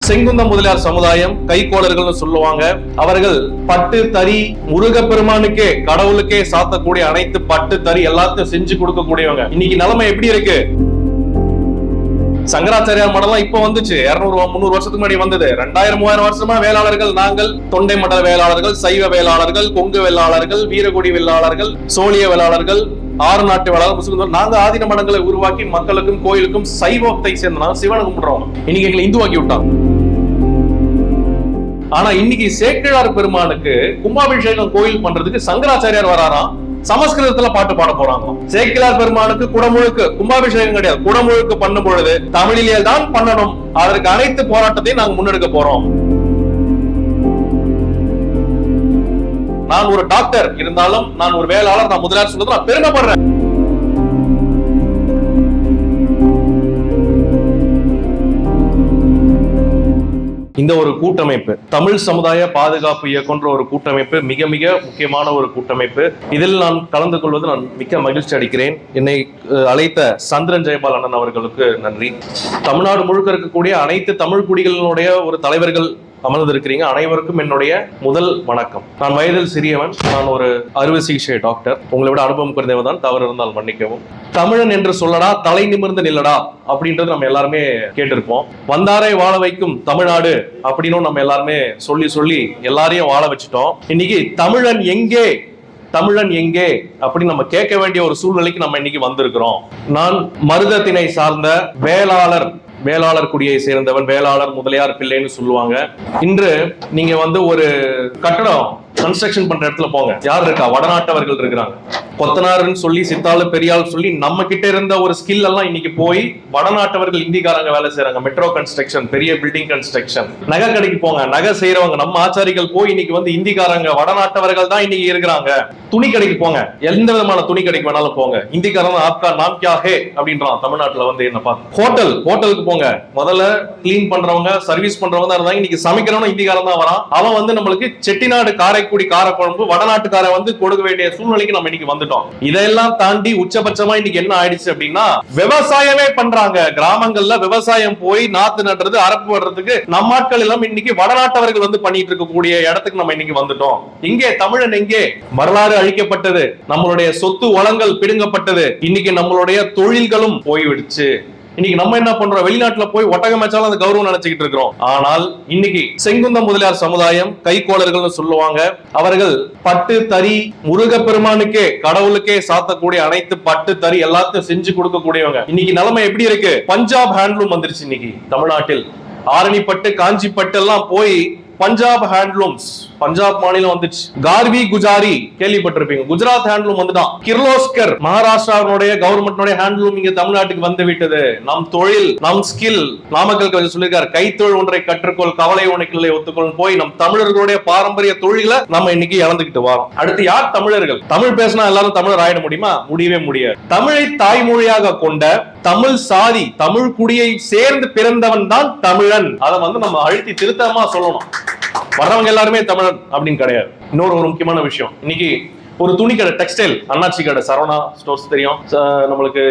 செங்குந்த முதலியார் சமுதாயம் கைக்கோளர்கள் சொல்லுவாங்க. அவர்கள் பட்டு தறி முருகப்பெருமானுக்கே கடவுளுக்கே சாத்தக்கூடிய அனைத்து பட்டு தறி எல்லாத்தையும் செஞ்சு கொடுக்கக்கூடியவங்க. இன்னைக்கு நிலைமை எப்படி இருக்கு? சங்கராச்சாரியார் மடலாம் இப்ப வந்துச்சு, 200-300 வருஷத்துக்கு முன்னாடி வந்தது. 2000-3000 வருஷமா வேளாளர்கள் நாங்கள் தொண்டை மண்டல வேளாளர்கள், சைவ வேளாளர்கள், கொங்கு வேளாளர்கள், வீரகுடி வேளாளர்கள், சோழிய வேளாளர்கள், ஆறு நாட்டு வேளாளர், முஸ்லிம், நாங்க ஆதீன மடங்களை உருவாக்கி மக்களுக்கும் கோயிலுக்கும் சைவத்தை சேர்ந்த சிவனை கும்பிடுறோம். இன்னைக்கு எங்களை இந்துவாக்கி விட்டாங்க. ஆனா இன்னைக்கு சேக்கிழார் பெருமானுக்கு கும்பாபிஷேகம் கோயில் பண்றதுக்கு சங்கராச்சாரியார் வராராம், சமஸ்கிருதத்துல பாட்டு பாட போறாங்க. சேக்கிழார் பெருமானுக்கு குடமுழுக்கு கும்பாபிஷேகம் கிடையாது, குடமுழுக்கு பண்ணும் பொழுது தமிழிலே தான் பண்ணணும். அதற்கு அனைத்து போராட்டத்தையும் நாங்க முன்னெடுக்க போறோம். நான் ஒரு டாக்டர் இருந்தாலும் நான் ஒரு வேளாளர், நான் முதலியார் சொல்றது நான் பெருமைப்படுறேன். இந்த ஒரு கூட்டமைப்பு தமிழ் சமுதாய பாதுகாப்பு இயக்கம்ன்ற ஒரு கூட்டமைப்பு மிக மிக முக்கியமான ஒரு கூட்டமைப்பு. இதில் நான் கலந்து கொள்வது நான் மிக்க மகிழ்ச்சி அடைக்கிறேன். என்னை அழைத்த சந்திரன் ஜெயபால் அண்ணன் அவர்களுக்கு நன்றி. தமிழ்நாடு முழுக்க இருக்கக்கூடிய அனைத்து தமிழ் குடிகளினுடைய ஒரு தலைவர்கள் அமர்ந்திருக்கிறீங்க, அனைவருக்கும் என்னுடைய முதல் வணக்கம். நான் வயதில் சிறியவன், நான் ஒரு அறுவை சிகிச்சை டாக்டர். உங்களை விட அனுபவம் குறைந்தவன் தான், தவறு இருந்தால் மன்னிக்கவும். தமிழன் என்று சொல்லடா, தலை நிமிர்ந்து நில்லடா அப்படின்றது நம்ம எல்லாருமே கேட்டிருப்போம். வந்தாரை வாழ வைக்கும் தமிழ்நாடு அப்படின்னு நம்ம எல்லாருமே சொல்லி சொல்லி எல்லாரையும் வாழ வச்சுட்டோம். இன்னைக்கு தமிழன் எங்கே, தமிழன் எங்கே அப்படின்னு நம்ம கேட்க வேண்டிய ஒரு சூழ்நிலைக்கு நம்ம இன்னைக்கு வந்திருக்கிறோம். நான் மருதத்திணை சார்ந்த வேளாளர் குடியை சேர்ந்தவன், வேளாளர் முதலியார் பிள்ளைன்னு சொல்லுவாங்க. இன்று நீங்க ஒரு கட்டடம் கன்ஸ்ட்ரக்ஷன் பண்ற இடத்துல போங்க, யார் இருக்கா? வடநாட்டவர்கள் இருக்கிறாங்க. கொத்தனாருன்னு சொல்லி, சித்தாளு பெரியாள் சொல்லி நம்ம கிட்ட இருந்த ஒரு ஸ்கில் எல்லாம் இன்னைக்கு போய் வடநாட்டவர்கள் இந்திக்காரங்க வேலை செய்யறாங்க. மெட்ரோ கன்ஸ்ட்ரக்ஷன், பெரிய பில்டிங் கன்ஸ்ட்ரக்ஷன். நகை கடைக்கு போங்க, நகை செய்யறவங்க நம்ம ஆச்சாரிகள் போய் இன்னைக்கு இந்திக்காரங்க வடநாட்டவர்கள் தான் இன்னைக்கு இருக்கிறாங்க. துணி கடைக்கு போங்க, எந்த விதமான துணி கடைக்கு வேணாலும் போங்க, இந்திக்காரன் ஆப்கா நாம் கியா ஹே அப்படின்றான் தமிழ்நாட்டுல என்ன பார்த்து. ஹோட்டலுக்கு போங்க, முதல்ல கிளீன் பண்றவங்க, சர்வீஸ் பண்றவங்க தான் இருந்தாங்க. இன்னைக்கு சமைக்கிறவங்க இந்திக்காரன் தான் வரான். அவன் நம்மளுக்கு செட்டிநாடு காரைக்குடி காரக்குழம்பு வடநாட்டுக்கார கொடுக்க வேண்டிய சூழ்நிலைக்கு நம்ம இன்னைக்கு வந்துட்டோம். இதெல்லாம் தாண்டி உச்சபட்சமா இன்னைக்கு என்ன ஆயிடுச்சு அப்படின்னா, விவசாயமே பண்றாங்க. கிராமங்கள்ல விவசாயம் போய் நாத்து நடுறது, அரப்பு வர்றதுக்கு நம்ம ஆட்கள் எல்லாம் இன்னைக்கு வடநாட்டவர்கள் பண்ணிட்டு இருக்கக்கூடிய இடத்துக்கு நம்ம இன்னைக்கு வந்துட்டோம். இங்கே தமிழன் எங்கே? வரலாறு அழிக்கப்பட்டது, நம்மளுடைய சொத்து வளங்கள் பிடுங்கப்பட்டது, இன்னைக்கு நம்மளுடைய தொழில்களும் போய்விடுச்சு. இன்னைக்கு நம்ம என்ன பண்றோம்? வெளிநாட்டுல போய் ஒட்டகம் வச்சாலும் அந்த கௌரவம் நினைச்சுக்கிட்டு இருக்கிறோம். ஆனால் இன்னைக்கு செங்குந்த முதலியார் சமுதாயம் கைக்கோளர்கள் சொல்லுவாங்க. அவர்கள் பட்டு தறி முருகப்பெருமானுக்கே கடவுளுக்கே சாத்தக்கூடிய அனைத்து பட்டு தறி எல்லாத்தையும் செஞ்சு கொடுக்கக்கூடியவங்க. இன்னைக்கு நிலைமை எப்படி இருக்கு? பஞ்சாப் ஹேண்ட்லூம் வந்துருச்சு இன்னைக்கு தமிழ்நாட்டில். ஆரணி பட்டு, காஞ்சி பட்டு எல்லாம் போய் பஞ்சாப் ஹேண்ட்லூம்ஸ், பஞ்சாப் மாநிலம் வந்துச்சு. கார்வி குஜாரி கேள்விப்பட்டிருப்பீங்க, குஜராத் ஹேண்ட்லூம் வந்துட்டான். கிர்லோஸ்கர் மகாராஷ்டிராவுடைய கவர்மெண்ட் ஹேண்ட்லூம் இங்க தமிழ்நாட்டுக்கு வந்து விட்டது. நம் தொழில், நம் ஸ்கில், நாமக்கல் சொல்லியிருக்காரு, கைத்தொழில் ஒன்றை கற்றுக்கொள், கவலை உனக்கில்லை ஒத்துக்கொள் போய் நம் தமிழர்களுடைய பாரம்பரிய தொழில்களை நம்ம இன்னைக்கு இழந்துகிட்டு வரோம். அடுத்து யார் தமிழர்கள்? தமிழ் பேசினா எல்லாரும் தமிழர் ஆயிட முடியுமா? முடியவே முடியாது. தமிழை தாய்மொழியாக கொண்ட தமிழ் சாதி, தமிழ் குடியை சேர்ந்து பிறந்தவன் தான் தமிழன். அதை நம்ம அழுத்தி திருத்தமா சொல்லணும். வர்றவங்க எல்லாருமே தமிழன் அப்படின்னு கிடையாது. இன்னொரு முக்கியமான விஷயம், இன்னைக்கு ஒரு துணி கடை, டெக்ஸ்டைல், அண்ணாச்சி கடை, சரவணா ஸ்டோர்ஸ் தெரியும் நம்மளுக்கு,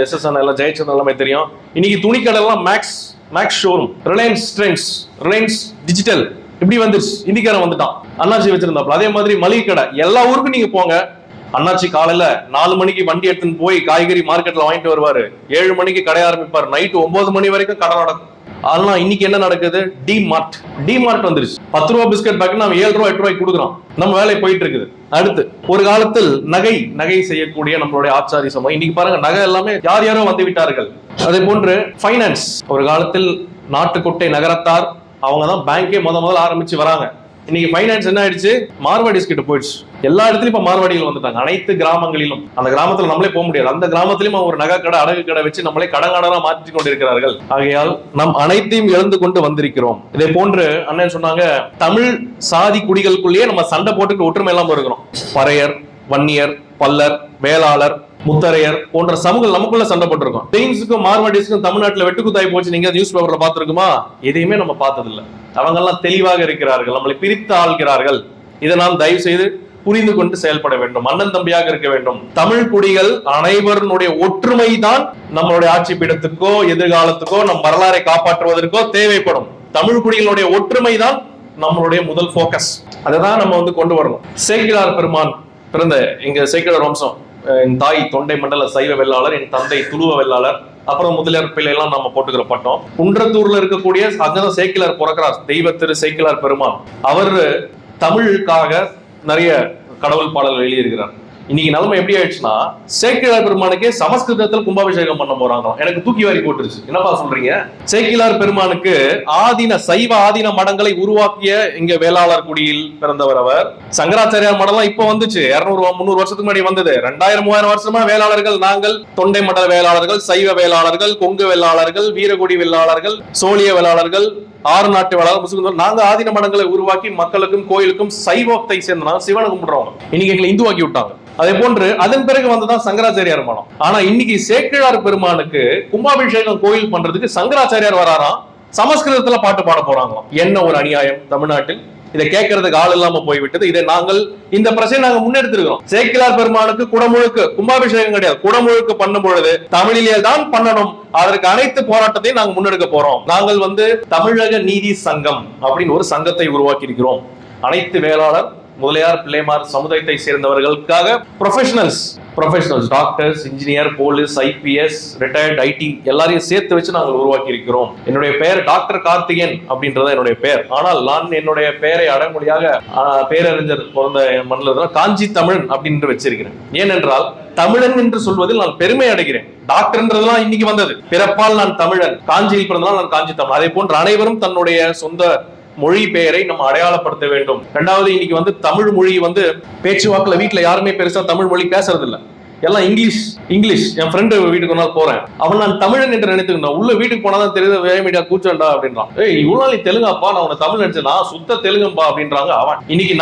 SSN எல்லாம், ஜெயச்சந்திரன் எல்லாமே தெரியும். இன்னைக்கு துணி கடை எல்லாம் maths showroom, Reliance trends, Reliance digital இப்படி வந்துருச்சு. இந்திக்காரன் வந்துட்டான், அண்ணாச்சி வச்சிருந்தாப்ல. அதே மாதிரி மளிகை கடை, எல்லா ஊருக்கும் நீங்க போங்க, அண்ணாச்சி காலையில 4 மணிக்கு வண்டி எடுத்துன்னு போய் காய்கறி மார்க்கெட்ல வாங்கிட்டு வருவாரு. 7 மணிக்கு கடை ஆரம்பிப்பாரு, நைட்டு 9 மணி வரைக்கும் கடை நடக்கும். ஆனா இன்னைக்கு என்ன நடக்குது? டிமார்ட் வந்துருச்சு. 10 ரூபாய் பிஸ்கட் பேக் நம்ம 7 ரூபாய் 8 ரூபாய்க்கு கொடுக்குறோம். நம்ம வேலை போயிட்டு இருக்குது. அடுத்து ஒரு காலத்தில் நகை செய்யக்கூடிய நம்மளுடைய ஆச்சாரி சமூகம், இன்னைக்கு பாருங்க நகை எல்லாமே யாரோ வந்து விட்டார்கள். அதே போன்று பைனான்ஸ், ஒரு காலத்தில் நாட்டுக்கோட்டை நகரத்தார் அவங்க தான் பேங்கே முதல்ல ஆரம்பிச்சு வராங்க. இன்னைக்கு பைனான்ஸ் என்ன ஆயிடுச்சு? மார்வாடிஸ் கிட்ட போயிடுச்சு. எல்லா இடத்துலயும் இப்ப மார்வாடிகள் வந்துட்டாங்க. அனைத்து கிராமங்களிலும், அந்த கிராமத்துல நம்மளே போக முடியாது, அந்த கிராமத்திலும் ஒரு நகை கடை, அடகு கடை வச்சு நம்மளே கடங்காடனா மாற்றி கொண்டிருக்கிறார்கள். ஆகையால் நம் அனைத்தையும் இழந்து கொண்டு வந்திருக்கிறோம். இதே போன்று அண்ணன் சொன்னாங்க, தமிழ் சாதி குடிகளுக்குள்ளேயே நம்ம சண்டை போட்டுட்டு ஒற்றுமை இல்லாம இருக்கிறோம். பறையர், வன்னியர், பல்லர், வேளாளர், முத்தரையர் போன்ற சமூகம் நமக்குள்ள சண்டை போட்டிருக்கோம். ஜெயின்ஸுக்கும் மார்வாடிஸ்க்கும் தமிழ்நாட்டுல வெட்டுக்குத்தாய் போச்சு. நீங்க நியூஸ் பேப்பர்ல பாத்துருக்குமா? எதையுமே நம்ம பார்த்தது இல்ல. அவங்க எல்லாம் தெளிவாக இருக்கிறார்கள், நம்மளை பிரித்து ஆள்கிறார்கள். இதை நாம் தயவு செய்து புரிந்து கொண்டு செயல்பட வேண்டும், அண்ணன் தம்பியாக இருக்க வேண்டும். தமிழ் குடிகள் அனைவருடைய ஒற்றுமை தான் நம்மளுடைய ஆட்சி பீடத்துக்கோ எதிர்காலத்துக்கோ நம் வரலாறை காப்பாற்றுவதற்கோ தேவைப்படும். தமிழ் குடிகளுடைய ஒற்றுமை தான் நம்மளுடைய முதல் போக்கஸ். அதை தான் நம்ம வந்து கொண்டு வரணும். சேக்கிழார் பெருமான் பிறந்த எங்க சேக்கிழார் வம்சம், என் தாய் தொண்டை மண்டல சைவ வெள்ளாளர், என் தந்தை துளுவ வெள்ளாளர், அப்புறம் முதலியார் பிள்ளை எல்லாம் நம்ம போட்டுக்கிற பட்டம். குன்றத்தூர்ல இருக்கக்கூடிய அங்கதான் சேக்கிழார் பிறக்கிறார், தெய்வ திரு சேக்கிழார் பெருமான். அவர் தமிழுக்காக நிறைய கடவுள் பாடல்கள் எழுதியிருக்கிறார். இன்னைக்கு நிலைமை எப்படி ஆயிடுச்சுன்னா, சேக்கிழார் பெருமானுக்கே சமஸ்கிருதத்தில் கும்பாபிஷேகம் பண்ண போறாங்க. எனக்கு தூக்கி வாரி போட்டுருச்சு. என்னப்பா சொல்றீங்க? சேக்கிழார் பெருமானுக்கு சைவ ஆதீன மடங்களை உருவாக்கிய இங்க வேளாளர் குடியில் பிறந்தவர் அவர். சங்கராச்சாரியார் மடம்லாம் இப்ப வந்துச்சு, 200-300 வருஷத்துக்கு முன்னாடி வந்தது. 2000-3000 வருஷமா வேளாளர்கள் நாங்கள், தொண்டை மண்டல வேளாளர்கள், சைவ வேளாளர்கள், கொங்கு வேளாளர்கள், வீரகுடி வேளாளர்கள், சோழிய வேளாளர்கள், 6 நாட்டு வேளாளர், முஸ்லிம்கள், நாங்க ஆதீன மடங்களை உருவாக்கி மக்களுக்கும் கோயிலுக்கும் சைவத்தை சேர்ந்தனா சிவனை கும்பிடுறோம். இன்னைக்கு எங்களை இந்துவாக்கி விட்டாங்க. அதே போன்று அதன் பிறகு வந்துதான் சங்கராச்சாரியார் மடம். ஆனா இன்னைக்கு சேக்கிழார் பெருமானுக்கு கும்பாபிஷேகம் கோயில் பண்றதுக்கு சங்கராச்சாரியார் வராராம், சமஸ்கிருதத்துல பாட்டு பாட போறாங்களாம். என்ன ஒரு அநியாயம் தமிழ்நாட்டில்! இதை கேட்கறதுக்கு ஆள் இல்லாம போய்விட்டது. இதை நாங்கள் இந்த பிரச்சனை நாங்க முன்னெடுத்திருக்கிறோம். சேக்கிழார் பெருமானுக்கு குடமுழுக்கு கும்பாபிஷேகம் கிடையாது, குடமுழுக்கு பண்ணும் பொழுது தமிழிலே தான் பண்ணணும். அதற்கு அனைத்து போராட்டத்தையும் நாங்கள் முன்னெடுக்க போறோம். நாங்கள் வந்து தமிழக நீதி சங்கம் அப்படின்னு ஒரு சங்கத்தை உருவாக்கி இருக்கிறோம். அனைத்து வேளாளர், முதலியார், பிள்ளைமார் சமுதாயத்தை சேர்ந்தவர்களுக்காக professionals, doctors, engineer, police, IPS, retired IT எல்லாரையும் சேர்த்து வச்சு நாங்கள் உருவாக்கி இருக்கிறோம். என்னுடைய பெயர் டாக்டர் கார்த்திகேயன் அப்படின்றத என்னுடைய பெயர். ஆனால் நான் என்னுடைய பெயரை அடைமொழியாக பேரறிஞர் பிறந்த மண்ணில் காஞ்சி தமிழன் அப்படின்னு வச்சிருக்கிறேன். ஏனென்றால் தமிழன் என்று சொல்வதில் நான் பெருமை அடைகிறேன். டாக்டர்ன்றதெல்லாம் இன்னைக்கு வந்தது. பிறப்பால் நான் தமிழன், காஞ்சியில் பிறந்தனால் நான் காஞ்சி தமிழ். அதே போன்று அனைவரும் தன்னுடைய சொந்த மொழி பெயரை நம்ம அடையாளப்படுத்த வேண்டும். ரெண்டாவது, இன்னைக்கு வந்து தமிழ் மொழி வந்து பேச்சுவாக்குல வீட்டுல யாருமே பெருசா தமிழ் மொழி பேசுறது இல்ல, எல்லாம் இங்கிலீஷ். என் ஃப்ரெண்டு வீட்டுக்கு ஒரு நாள் போறேன், அவன் நான் தமிழன் என்று நினைத்துக்கிட்டான். உள்ள வீட்டுக்கு போனாதான் தெரியுது வேமிடியா கூச்சண்டா அப்படின்றான். இவ்வளவு நாள் தெலுங்காப்பா, நான் உன தமிழ் நினைச்சேன், நான் சுத்த தெலுங்கும்பா அப்படின்றாங்க. இன்னைக்கு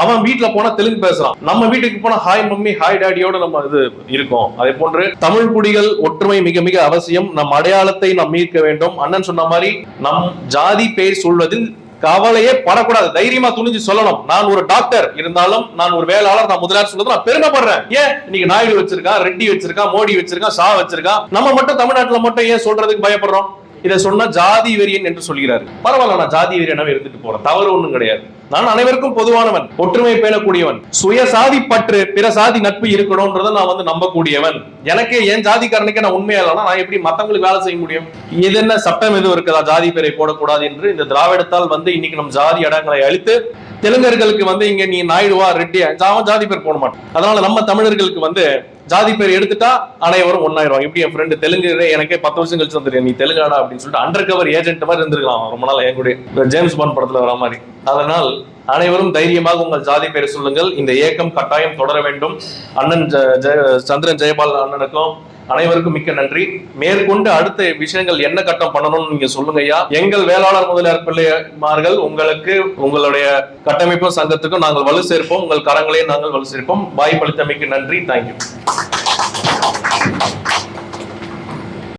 அவன் வீட்டுல போனா தெலுங்கு பேசுறான், நம்ம வீட்டுக்கு போனா ஹாய் மம்மி, ஹாய் டாடியோட நம்ம இது இருக்கோம். அதே போன்று தமிழ் குடிகள் ஒற்றுமை மிக மிக அவசியம். நம் அடையாளத்தை நாம் மீட்க வேண்டும். அண்ணன் சொன்ன மாதிரி நம் ஜாதி பெயர் சொல்வதில் கவலையே படக்கூடாது. தைரியமா துணிஞ்சு சொல்லணும். நான் ஒரு டாக்டர் இருந்தாலும், நான் ஒரு வேளாளர், நான் முதலியார் சொல்றது நான் பெருமைப்படுறேன். ஏன் இன்னைக்கு நாயுடு வச்சிருக்கான், ரெட்டி வச்சிருக்கான், மோடி வச்சிருக்கான், ஷா வச்சிருக்கான், நம்ம மட்டும் தமிழ்நாட்டுல மட்டும் ஏன் சொல்றதுக்கு பயப்படுறோம்? இதை சொன்னா ஜாதி வெறியன் என்று சொல்கிறாரு. பரவாயில்ல, நான் ஜாதி வெறியனாவே இருந்துட்டு போறேன், தவறு ஒண்ணும் கிடையாது. நான் அனைவருக்கும் பொதுவானவன், ஒற்றுமை பேணக்கூடியவன், சுய சாதி பற்று, பிற சாதி நட்பு இருக்கணும்ன்றத நான் வந்து நம்பக்கூடியவன். எனக்கு என் ஜாதிக்காரனுக்கு நான் உண்மையா இல்லைன்னா நான் எப்படி மத்தவங்களுக்கு வேலை செய்ய முடியும்? இது என்ன சட்டம் எதுவும் இருக்குதா ஜாதி பேரை போடக்கூடாது என்று? இந்த திராவிடத்தால் வந்து இன்னைக்கு நம் ஜாதி அடங்களை அழித்து தெலுங்கர்களுக்கு வந்து இங்க நீ நாயுடுவா, ரெட்டியா, ஜாதி பேர் போட மாட்டேன். அதனால நம்ம தமிழர்களுக்கு வந்து ஜாதி பேர் எடுத்துட்டா அனைவரும் ஒன்னாயிரம். இப்படி என் ஃப்ரெண்டு தெலுங்கு, எனக்கே 10 வருஷம் கழிச்சு வந்துருக்கேன், நீ தெலுங்காடா அப்படின்னு சொல்லிட்டு அண்டர் கவர் ஏஜென்ட் மாதிரி இருந்திருக்கலாம் ரொம்ப நாள் என் கூட, ஜேம்ஸ் பாண்ட் படத்துல வர மாதிரி. அதனால் அனைவரும் தைரியமாக உங்கள் ஜாதி பேரை சொல்லுங்கள். இந்த இயக்கம் கட்டாயம் தொடர வேண்டும். அண்ணன் சந்திரன் ஜெயபால் அண்ணனுக்கும் அனைவருக்கும் மிக்க நன்றி. மேற்கொண்டு அடுத்த விஷயங்கள் என்ன கட்டம் பண்ணணும்னு நீங்க சொல்லுங்க ஐயா. எங்கள் வேளாளர் முதலியார் பிள்ளைமார்கள் உங்களுக்கு, உங்களுடைய கட்டமைப்பும் சங்கத்துக்கும் நாங்கள் வலு சேர்ப்போம். உங்கள் கரங்களையும் நாங்கள் வலு சேர்ப்போம். வாய்ப்பளித்தமைக்கு நன்றி. தேங்க்யூ.